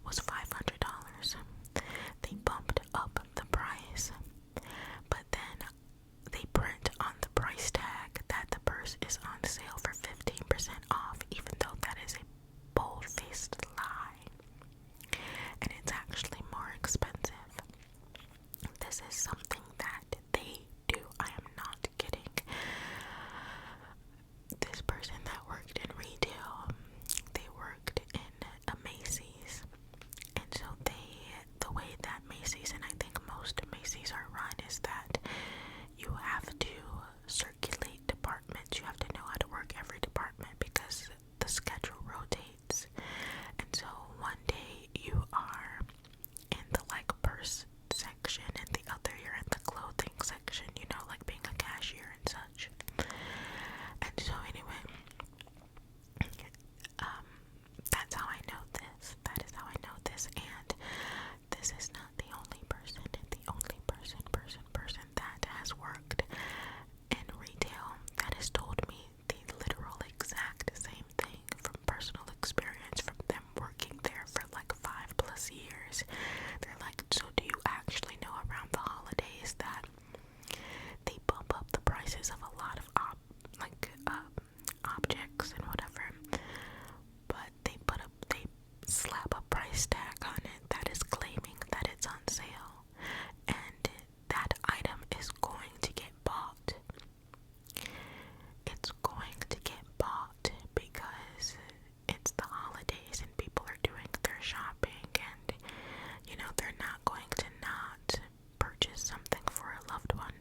was $500. They bumped up the price, but then they print on the price tag that the purse is on sale for 15% off, even though that is a bold-faced lie. And it's actually more expensive. This is something that they do. I am not kidding. This person that worked in retail, they worked in a Macy's. And so the way that Macy's, and I think most Macy's are run, is that you have to circulate departments. You have to know how to work every department because the schedule rotates. And so one day you are in the like purse section, and the other you're in the clothing section, you know, like being a cashier and such. And so anyway, that's how I know this. That is how I know this. And this is not the only person that has worked in retail that has told me the literal exact same thing from personal experience, from them working there for like 5+ years. They're like, so do you actually know around the holidays that they bump up the prices of a lot of objects and whatever, but they slap a price tag on it that is claiming that it's on sale, and that item is going to get bought. It's going to get bought because it's the holidays and people are doing their shopping, and you know, they're not going to not purchase something for a loved one.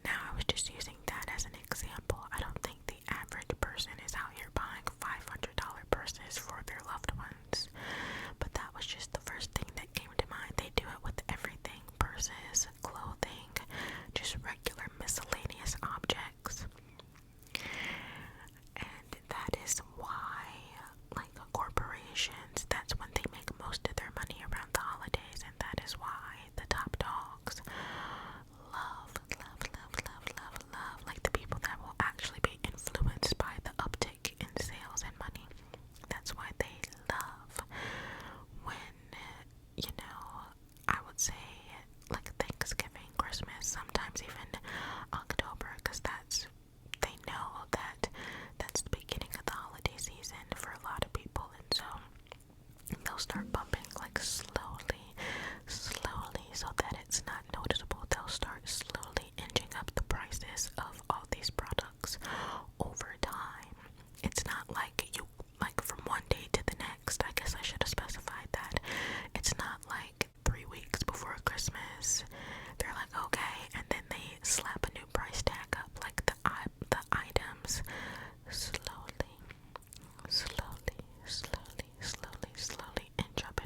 Now, I was just using that as an example. I don't think the average person is out here buying $500 purses for their loved ones, but that was just the first thing that came to mind. They do it with everything: purses, clothing, just regular miscellaneous objects. And that is why, like, corporations, that's when they make most of their money around the holidays, and that is why the top dogs love, like the people that will actually be influenced by the uptick in sales and money. That's why they love when, you know, I would say like Thanksgiving, Christmas, sometimes even October, because they know that that's the beginning of the holiday season for a lot of people, and so they'll start bumping like slowly, so that it's not noticeable. They'll start slowly inching up the prices of all these products over time. It's not like you, like from one day to the next. I guess I should have specified that. It's not like 3 weeks before Christmas they're like, okay, and then they slap a new price tag up. Like the items slowly inch up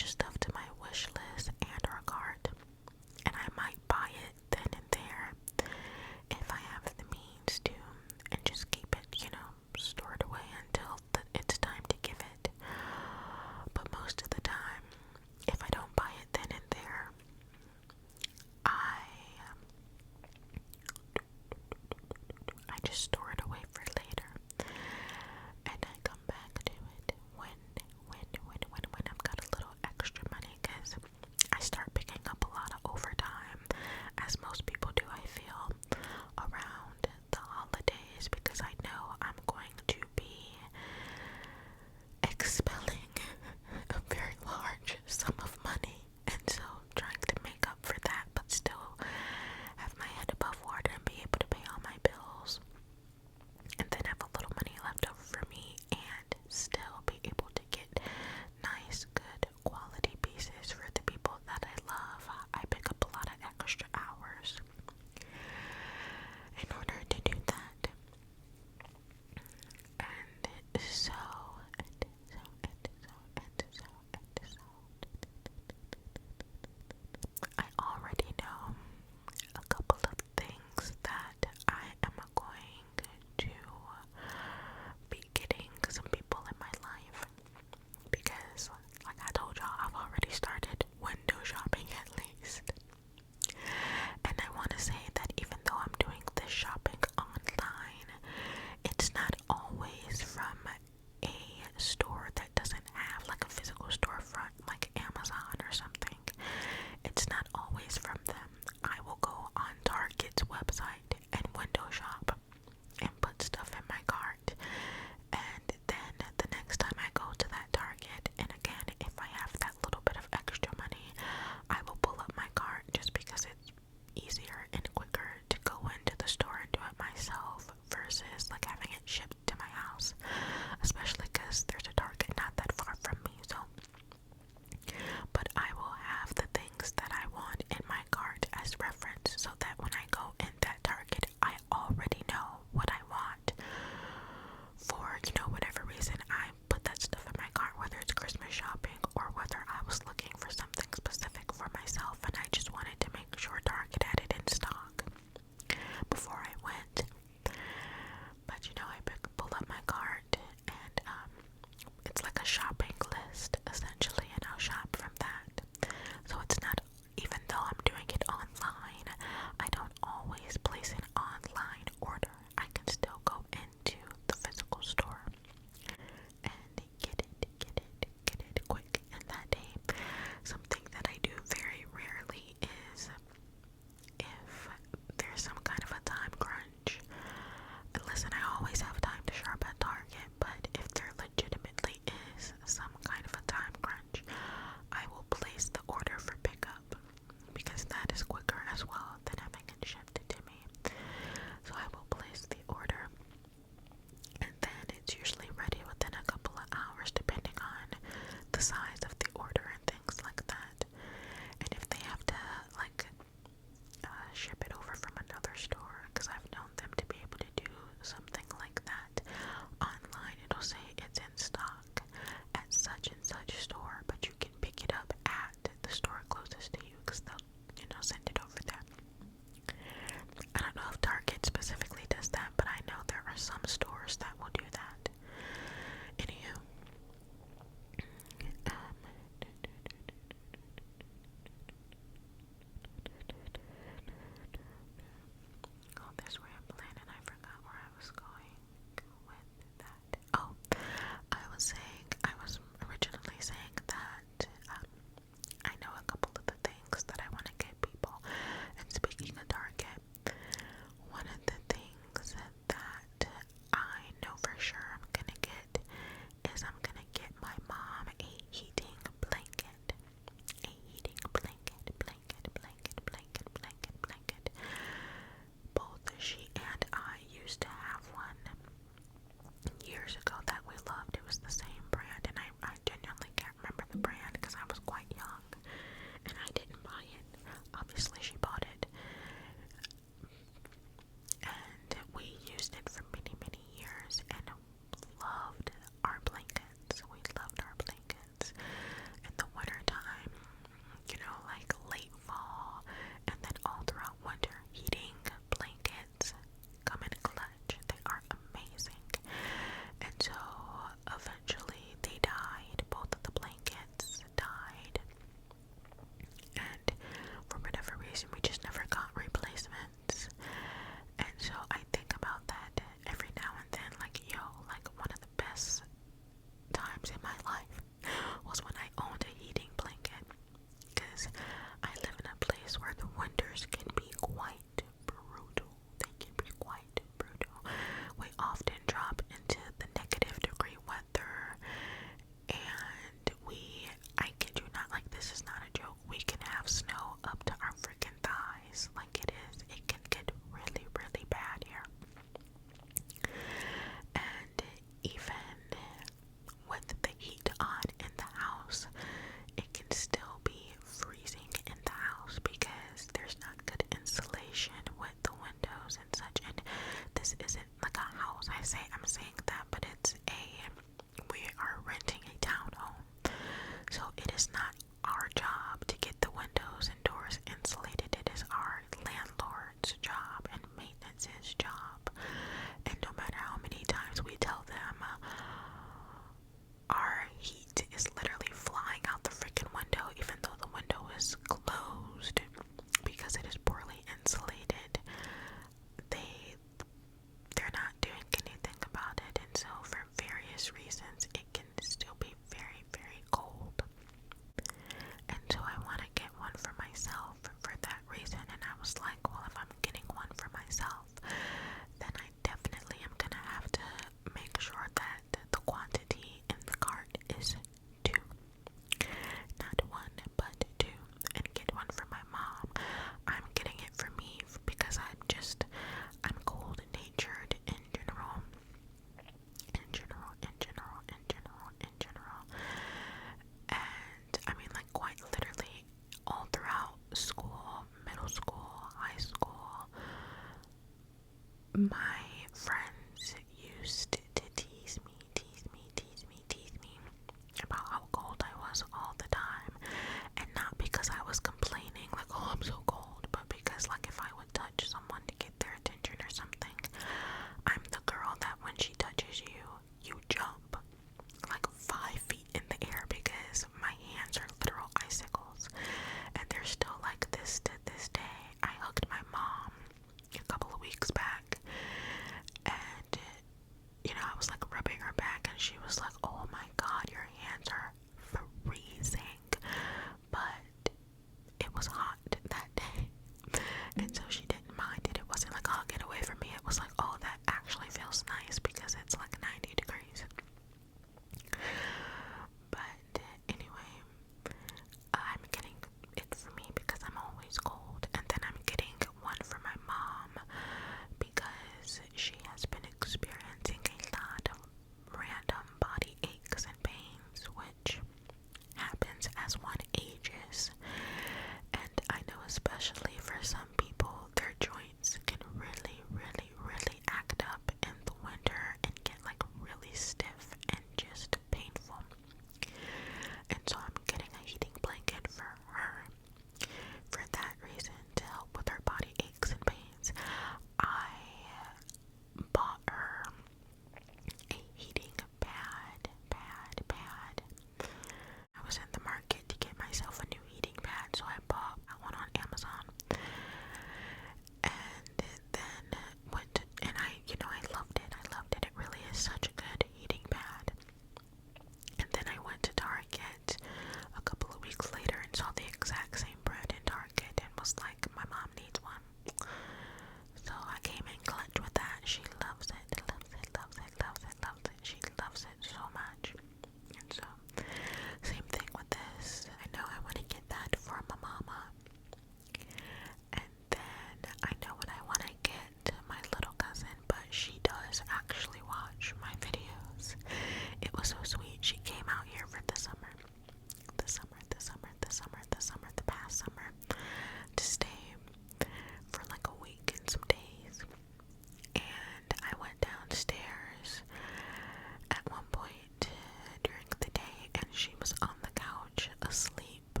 she was on the couch asleep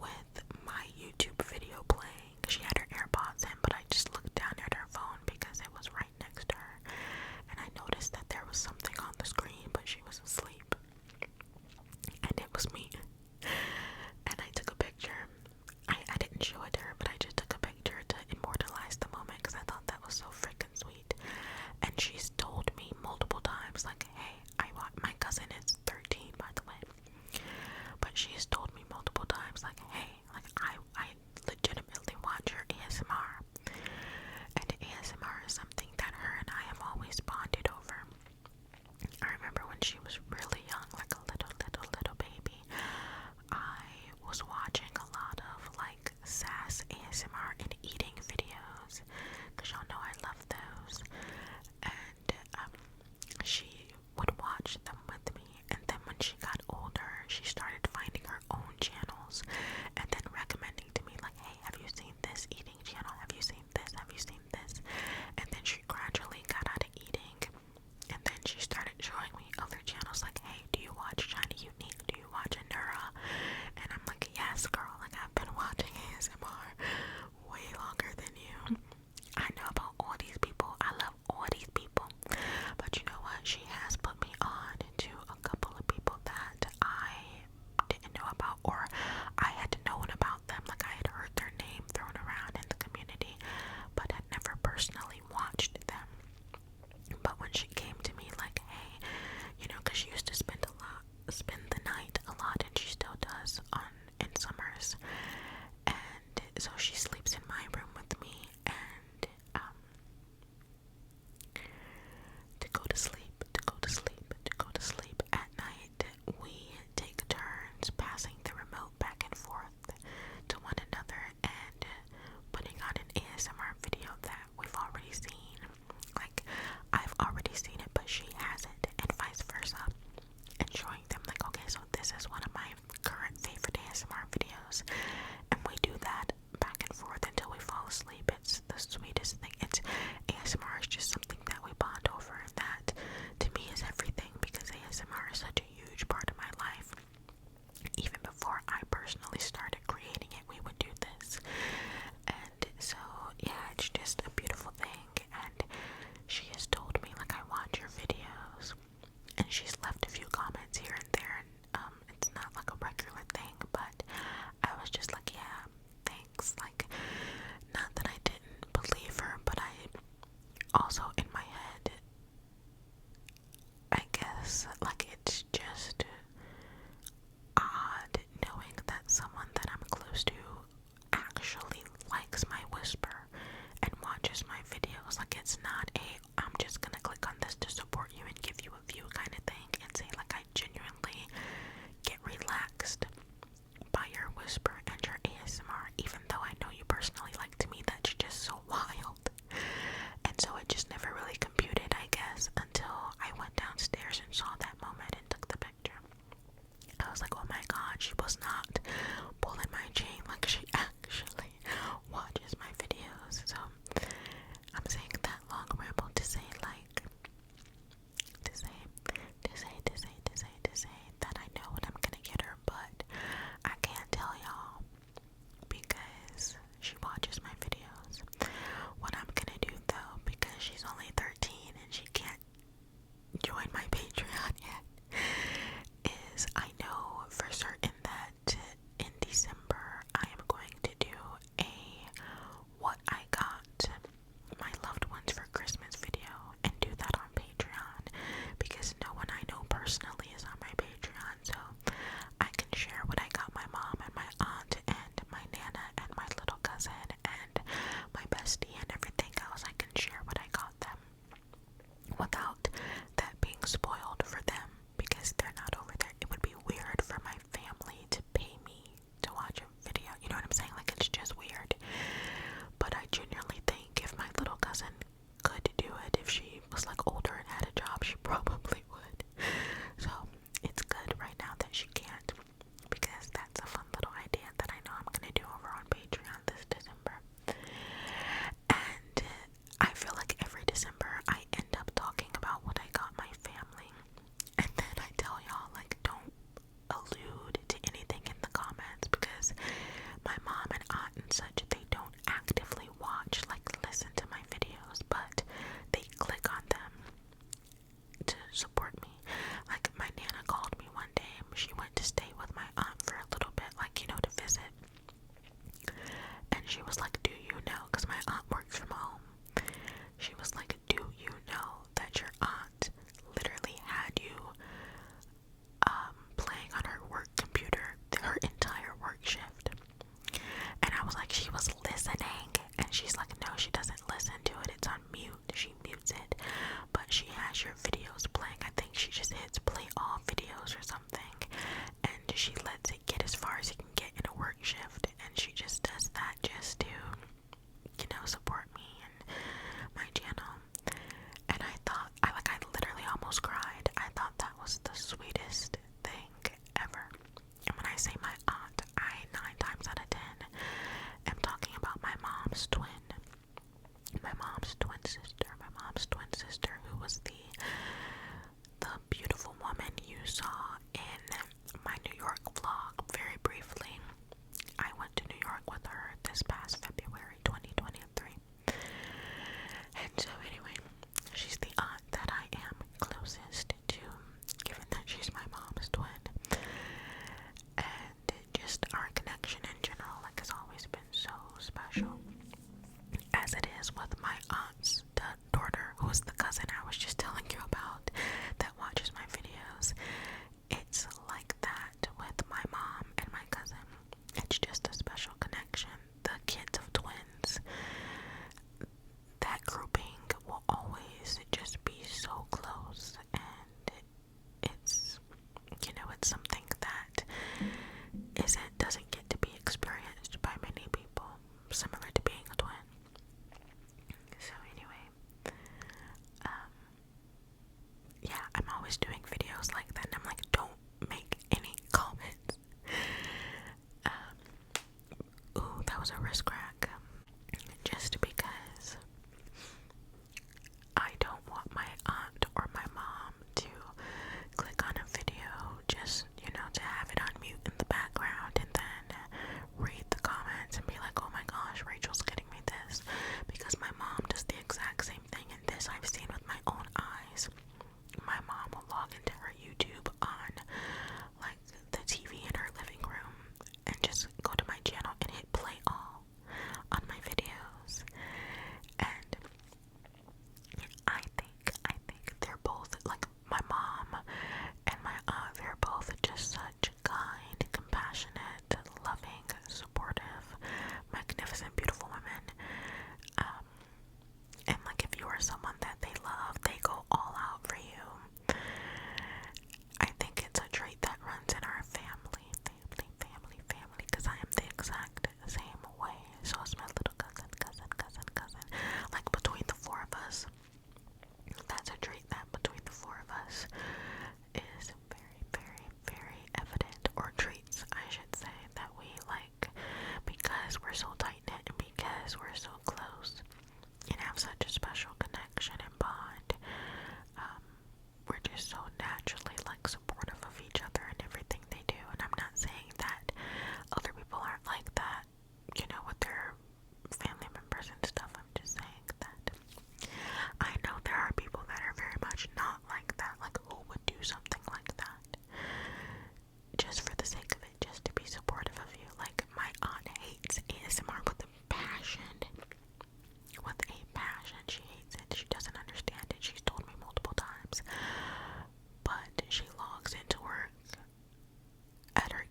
with my YouTube video playing. She had her AirPods in, but I just looked down at her phone because it was right next to her, and I noticed that there was something on the screen, but she was asleep, and it was me. And I took a picture. I didn't show it to her, but I just took a picture to immortalize the moment because I thought that was so freaking sweet. And she's told me multiple times, like, hey, my cousin is 13, by the way.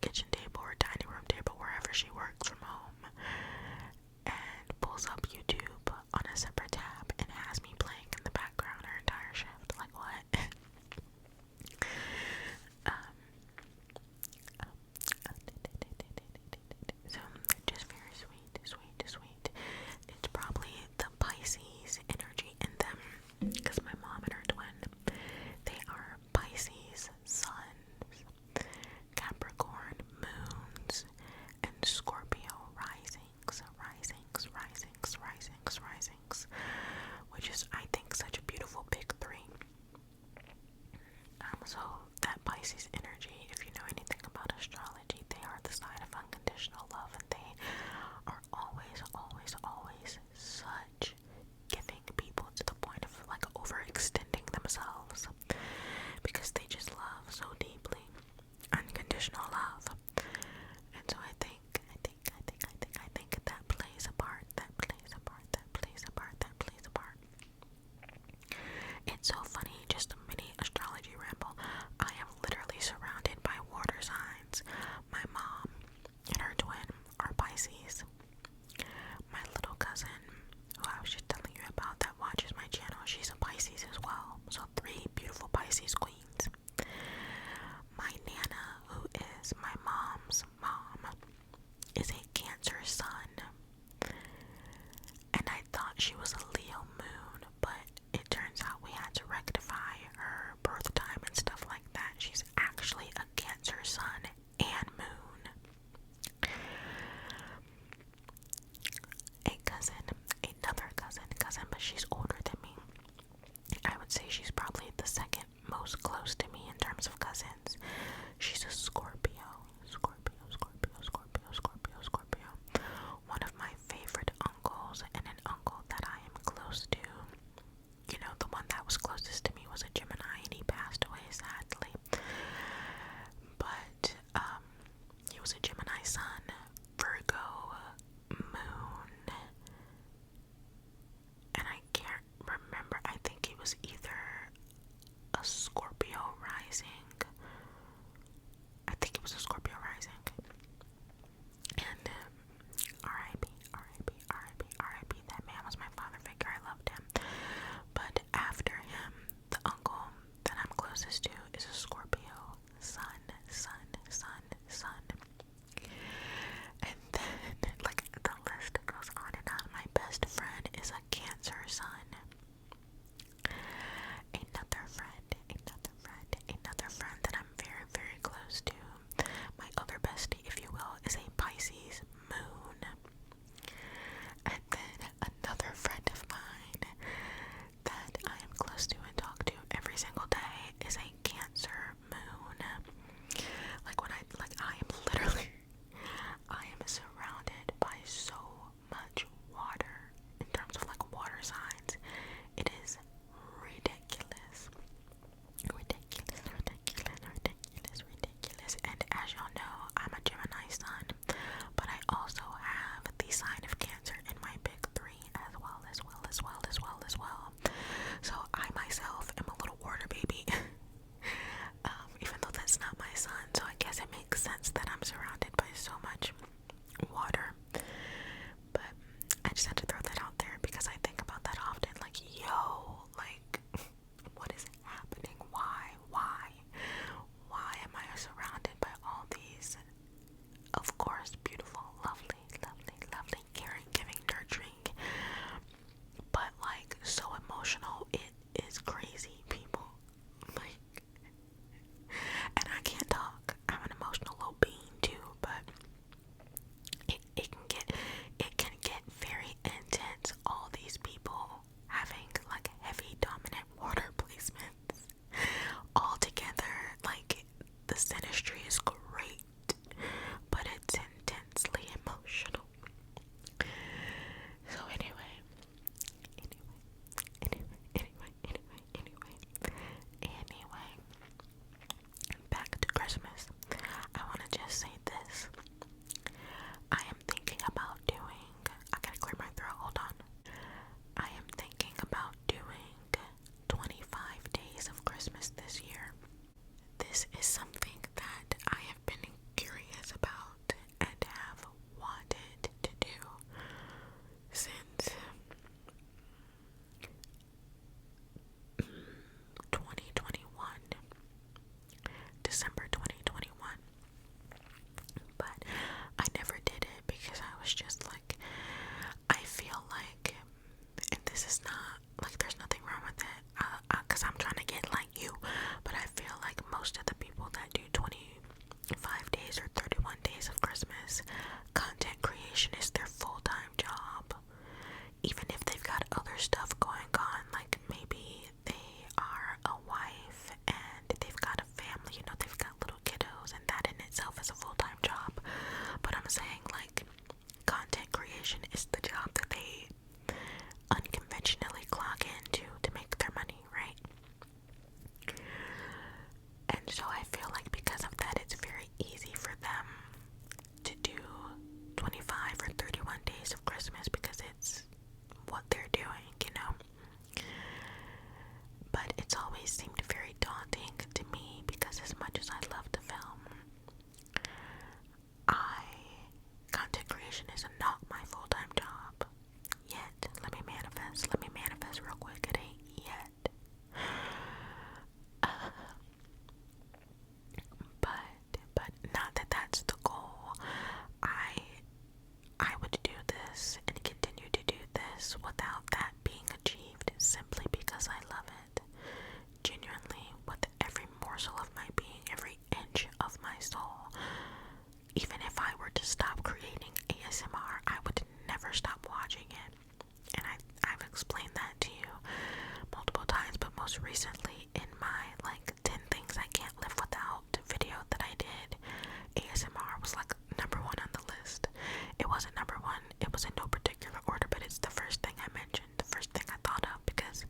kitchen table or dining room table wherever she works from home, and pulls up YouTube on a separate tab and has me playing in the background her entire shift. Like, what? So, just very sweet. It's probably the Pisces energy in them, because my mom and her twin, they are Pisces suns, Capricorn moons, and Scorpio risings. to stop creating ASMR, I would never stop watching it. And I've explained that to you multiple times, but most recently in my like 10 things I can't live without video that I did, ASMR was like number one on the list. It wasn't number one, it was in no particular order, but it's the first thing I mentioned, the first thing I thought of, because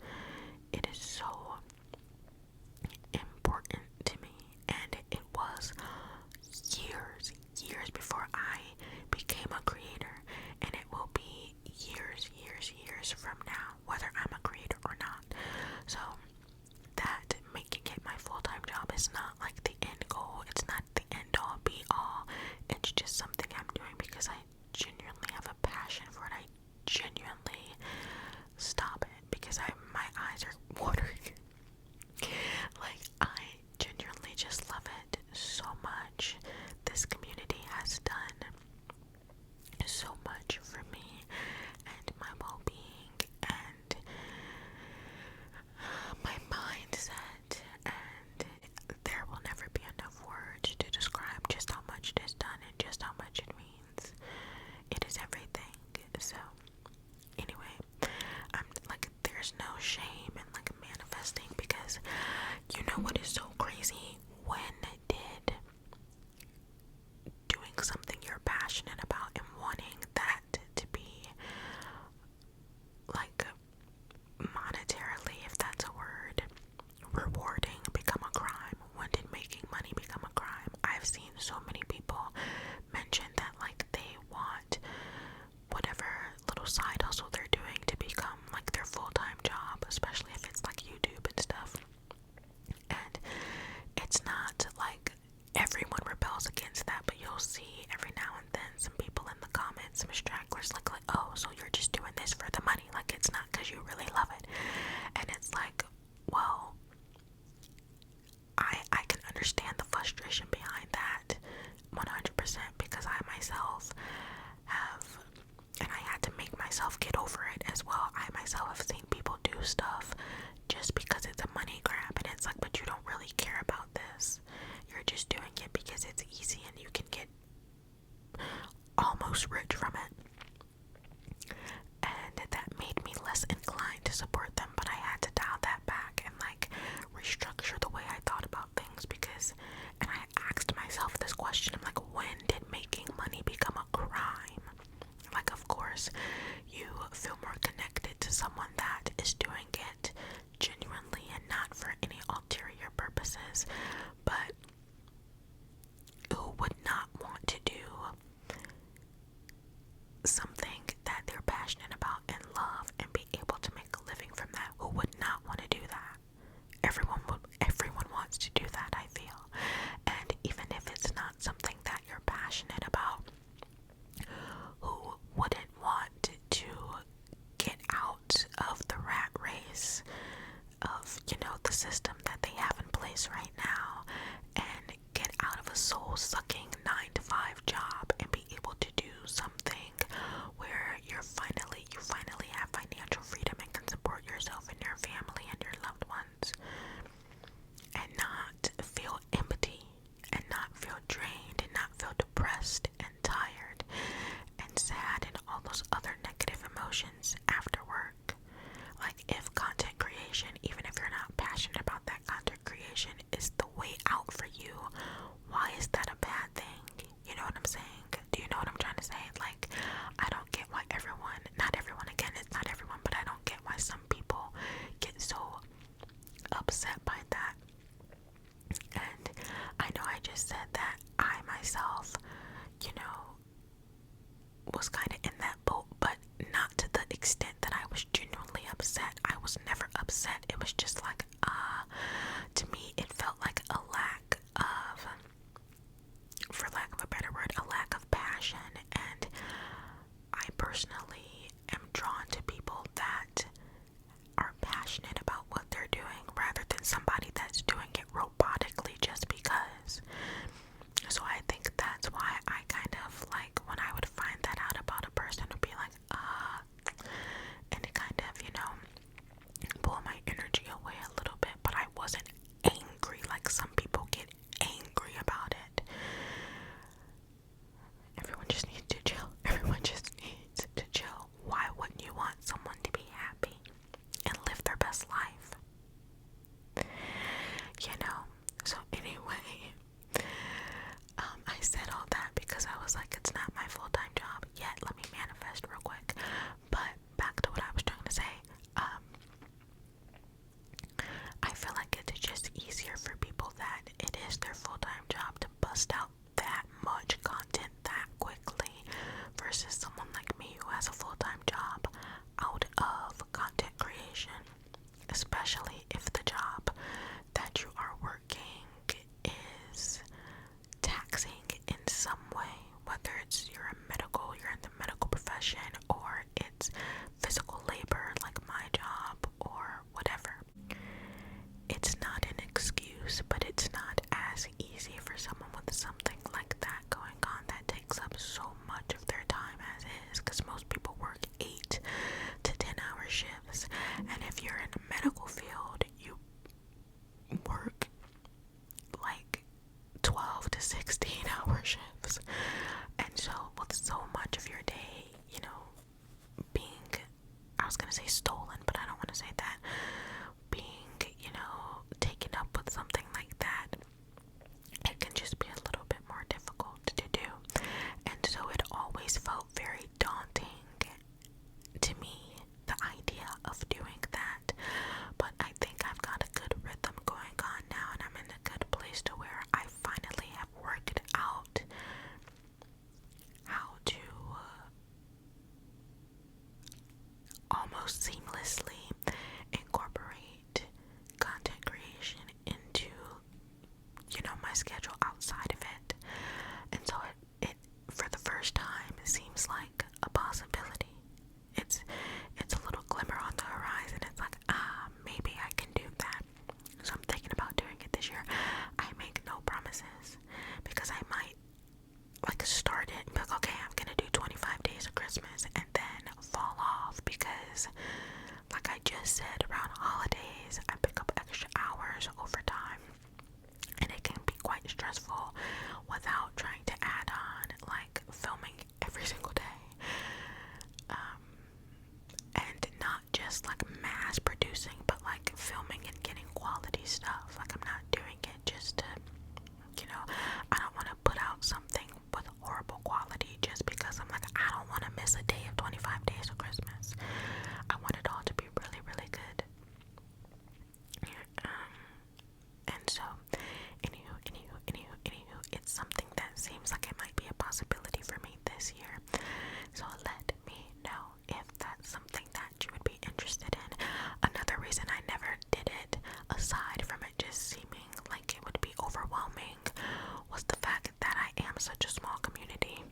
it is so important to me. And it was years before I became a creator, and it will be years from now, whether I'm a creator or not. So that making it my full-time job is not like the end goal. It's not the end all be all. It's just something I'm doing because I genuinely have a passion for it. I genuinely stop it because my eyes are watering. Like, I genuinely just love it so much. This community has done so much for me and my well-being and my mindset, and there will never be enough words to describe just how much it has done and just how much it means. It is everything. So anyway, I'm like, there's no shame in like manifesting, because you know what is so crazy? When did doing something you're passionate about and wanting that to be like monetarily, if that's a word, rewarding become a crime? When did making money become a crime? I've seen so many people mention that like they want whatever little side hustle they're doing to become like their full-time job, especially if it's like YouTube and stuff. And it's not like everyone rebels against that, but you'll see every now and then some people in the comments, some stragglers, like oh, so you're just doing this for the money, like it's not because you really love it. And it's like, well, I can understand the frustration behind that 100%, because I myself have, and I had to make myself get over it as well. I myself have seen people do stuff just because it's a money grab, and it's like, but you don't really care about this. You're just doing it because it's easy and you can get almost rich from it. And that made me less inclined to support them, but I had to dial that back and like restructure the way I thought about things, because, and I asked myself this question, I'm like, when did making money become a crime? Like, of course, you feel more connected to someone that is doing it genuinely and not for any ulterior purposes, but who would not want to do something that they're passionate about and love and be able to make a living from that? Who would not want to do that? Everyone wants to do that, I feel. And even if it's not something that you're passionate about, who wouldn't want to get out of the rat race of, you know, the system that they have in place right now, and get out of a soul-sucking 9-to-5 job and be able to do something where you finally have financial freedom and can support yourself and your family and your loved ones, and not feel empty and not feel drained and not feel depressed and tired and sad and all those other negative emotions after work. Like, if content creation, even if you're not passionate about that content creation, is the way out for you, why is that a bad thing? bust out that much content that quickly versus someone like me who has a full-time job out of content creation, especially if the job that you are working is taxing in some way, whether it's you're in the medical profession, or it's physical labor like my job, or whatever. It's not an excuse, but it's not as easy for someone with something like that going on that takes up so much of their time as is, because most people work 8 to 10 hour shifts, and if you're in the medical field, you work like 12 to 16 hour shifts. And so with so much of your day, you know, being, I was gonna say stolen, but I don't want to say that, being, you know, taken up with something like that, it can just be a little bit more difficult to do. And so it always felt very daunting to me, the idea of doing that. But I think I've got a good rhythm going on now, and I'm in a good place to where I finally have worked out how to almost seamlessly incorporate content creation into, you know, my schedule outside of it. And so it for the first time, it seems like a possibility. It's a little glimmer on the horizon. It's like, maybe I can do that. So I'm thinking about doing it this year. I make no promises, because I might like start it and be like, okay, I'm gonna do 25 days of Christmas, and then fall off, because like I just said, around holidays I pick up extra hours overtime, and it can be quite stressful without trying to add on like filming every single day, and not just like mass producing, but like filming and getting quality stuff. Like I'm not doing it just to, you know, I don't want to put out something with horrible quality just because I'm like, I don't want to miss a day of 25 days of Christmas. I want it all to be really, really good. And so, anywho, it's something that seems like it might be a possibility for me this year. So let me know if that's something that you would be interested in. Another reason I never did it, aside from it just seeming like it would be overwhelming, was the fact that I am such a small community.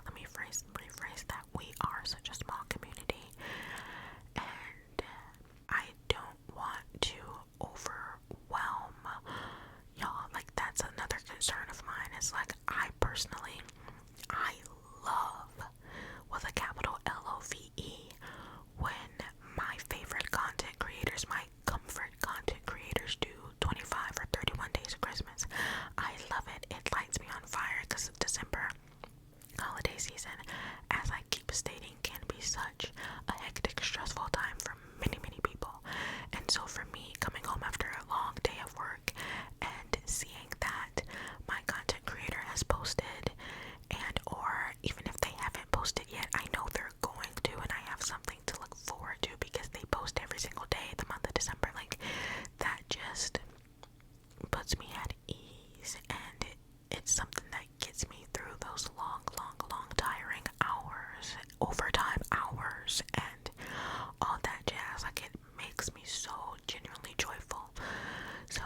Let me rephrase that. We are such a small community, and I don't want to overwhelm y'all. Like, that's another concern of mine. It's like, I love, with a capital LOVE, when my favorite content creators, my comfort content creators, do 25 or 31 days of Christmas. I love it. It lights me on fire, because December holiday season, as I keep stating, can be such a hectic, stressful time for many, many people. And so for me, coming home after a long day of work and seeing that my content creator has posted, and or even if they haven't posted yet, I know they're going to, and I have something to look forward to because they post every single day the month of December. Like, that just puts me at ease, and it's something that gets me through those long tiring hours, overtime hours, and all that jazz. Like, it makes me so genuinely joyful. So,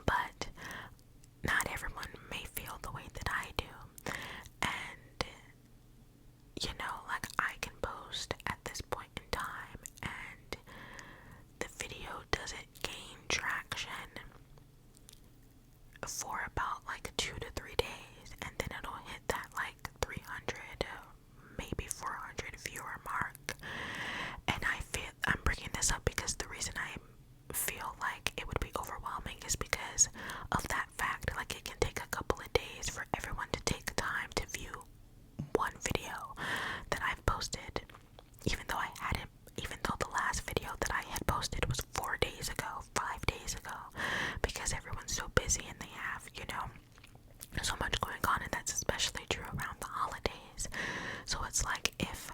but not everyone may feel the way that I do, and you know, like, I can post at this point in time, and the video doesn't gain traction for about like 2 to 3 days, and then it'll hit that like 300, maybe 400 viewer mark. And I'm bringing this up because the reason I feel like it would be overwhelming is because of that fact. Like, it can take a couple of days for everyone to take time to view one video that I've posted, even though the last video that I had posted was 4 days ago, 5 days ago, because everyone's so busy and they have, you know, so much going on, and that's especially true around the holidays. So it's like, if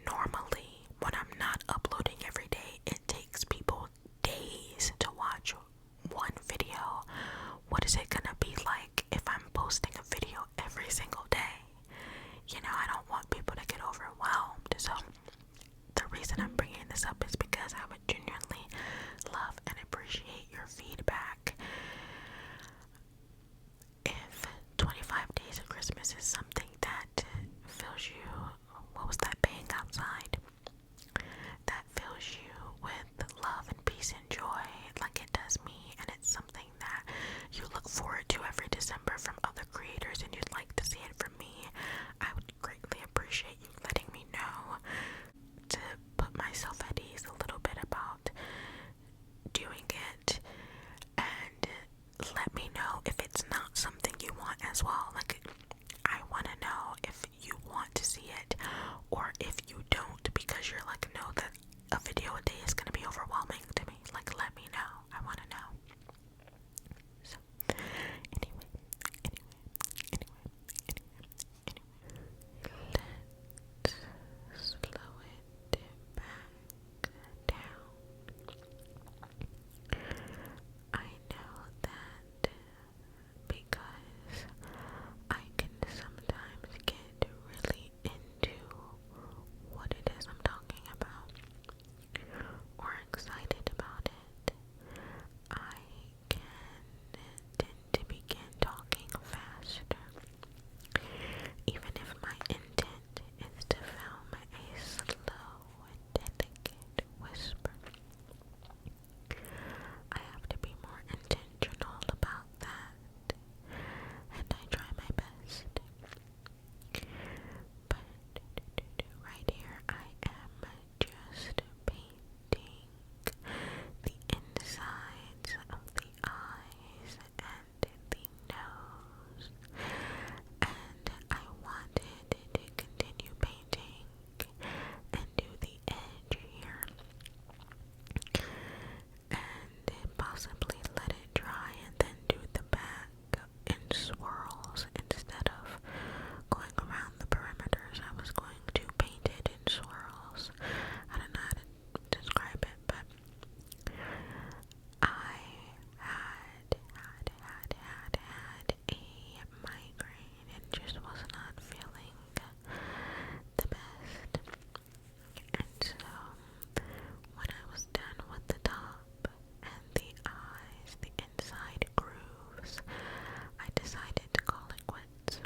normally when I'm not uploading every day, it takes people days to watch one video, as well. Like, I want to know if you want to see it or if you don't, because you're like, no, that a video a day is going to be overwhelming to me. Like, let me know. I want to know. So, anyway. Let's slow it back down. I know that because I can sometimes get really into what it is I'm talking about or excited about it, I can tend to begin talking faster, even if my intent is to film a slow, delicate whisper. I have to be more intentional about that, and I try my best. But right here I am just painting the insides of the eyes and the nose, and I wanted to continue painting and do the edge here and possibly let it dry and then do the back in swirls instead of going around the perimeters. I was going to paint it in swirls. I don't know how to describe it, but I had a migraine and just was not feeling the best. And so when I was done with the top and the eyes, the inside grooves, I decided to call it quits.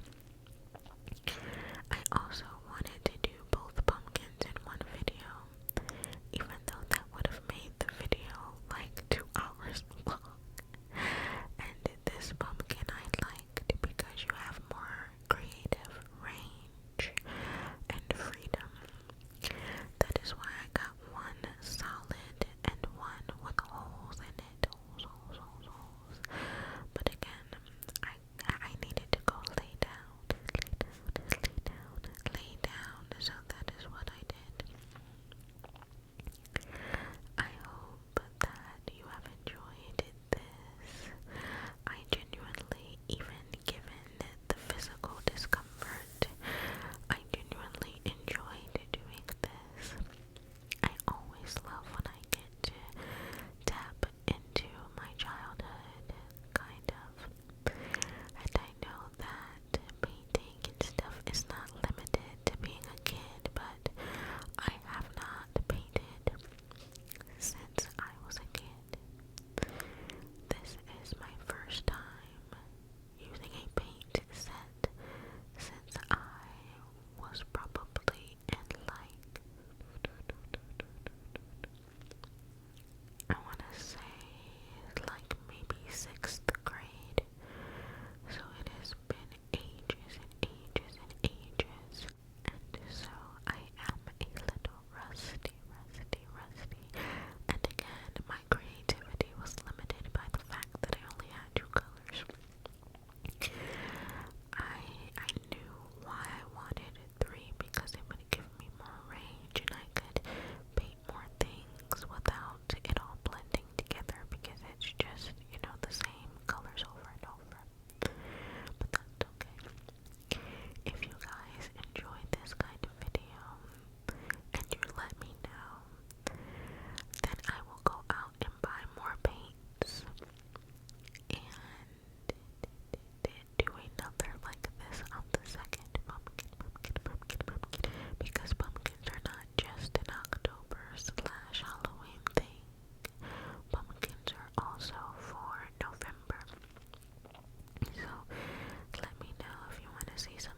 I also wanted to do both pumpkins in one video, even though that would have made the video like 2 hours long. And this pumpkin I liked because you have more creative range and freedom. That is why I got one solid and one with holes in it. Holes. But again, I needed to go lay down. So that is what I did. I hope that you have enjoyed this. I genuinely, even given the physical discomfort, I genuinely enjoyed doing this. I always love when I get to tap into my childhood, kind of. And I know that painting and stuff is not limited to being a kid, but I have not painted since I was a kid. This is my first time using a paint set since I was probably in like, I want to say like maybe 6th grade. So it has been ages and ages and ages. And so I am a little rusty. And again, my creativity was limited by the fact that I only had 2 colors. I knew why I wanted 3 because it would give me more range and I could paint more things without it all blending together because it's just, the same colors over and over. But that's okay. If you guys enjoy this kind of video and you let me know, then I will go out and buy more paints and do another like this on the second pumpkin, because pumpkins are not just an October/Halloween thing. Pumpkins are also for November. So let me know if you want to see some